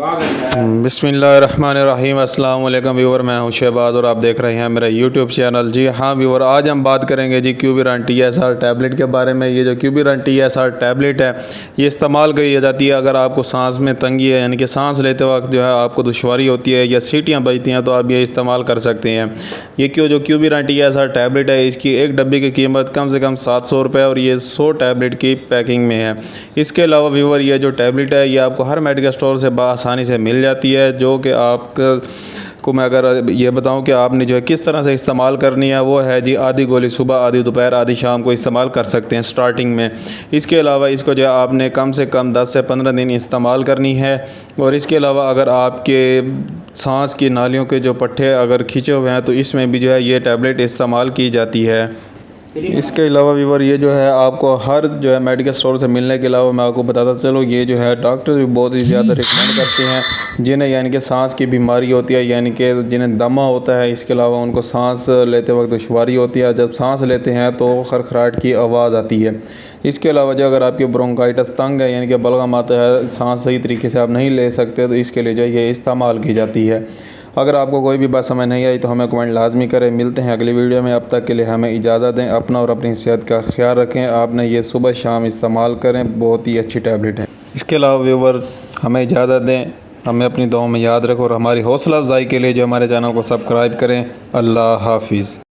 बिस्मिल्लाहिर्रहमानिर्रहीम। अस्सलाम वालेकुम व्यूअर, मैं हूं शहबाज और आप देख रहे हैं मेरा यूट्यूब चैनल। जी हाँ व्यूअर, आज हम बात करेंगे जी क्यूबिरन TSR टैबलेट के बारे में। ये जो क्यूबिरन TSR टैबलेट है ये इस्तेमाल की जाती है अगर आपको सांस में तंगी है, यानी कि सांस लेते वक्त जो है आपको दुश्वारी होती है या सीटियाँ बजती हैं, तो आप ये इस्तेमाल कर सकते हैं। ये जो क्यूबिरन TSR टैबलेट है इसकी एक डब्बे की कीमत कम से कम 700 रुपये और ये 100 टैबलेट की पैकिंग में है। इसके अलावा व्यूअर ये जो टैबलेट है ये आपको हर मेडिकल स्टोर से आसानी से मिल जाती है। जो कि आपको मैं अगर ये बताऊं कि आपने जो है किस तरह से इस्तेमाल करनी है, वो है जी आधी गोली सुबह, आधी दोपहर, आधी शाम को इस्तेमाल कर सकते हैं स्टार्टिंग में। इसके अलावा इसको जो है आपने कम से कम 10 से 15 दिन इस्तेमाल करनी है। और इसके अलावा अगर आपके सांस की नालियों के जो पट्टे अगर खींचे हुए हैं तो इसमें भी जो है ये टैबलेट इस्तेमाल की जाती है। इसके अलावा व्यूअर ये जो है आपको हर जो है मेडिकल स्टोर से मिलने के अलावा मैं आपको बताता चलो, ये जो है डॉक्टर भी बहुत ही ज़्यादा रिकमेंड करते हैं जिन्हें यानी कि सांस की बीमारी होती है, यानी कि जिन्हें दमा होता है। इसके अलावा उनको सांस लेते वक्त दुश्वारी होती है, जब सांस लेते हैं तो खरखराहट की आवाज़ आती है। इसके अलावा जो अगर आपकी ब्रोंकाइटिस तंग है, यानी कि बलगम आता है, सांस सही तरीके से आप नहीं ले सकते, तो इसके लिए जो ये इस्तेमाल की जाती है। अगर आपको कोई भी बात समझ नहीं आई तो हमें कमेंट लाजमी करें। मिलते हैं अगली वीडियो में, अब तक के लिए हमें इजाज़त दें। अपना और अपनी सेहत का ख्याल रखें। आपने ये सुबह शाम इस्तेमाल करें, बहुत ही अच्छी टैबलेट है। इसके अलावा व्यूअर हमें इजाज़त दें, हमें अपनी दुआओं में याद रखें और हमारी हौसला अफजाई के लिए जो हमारे चैनल को सब्सक्राइब करें। अल्लाह हाफिज़।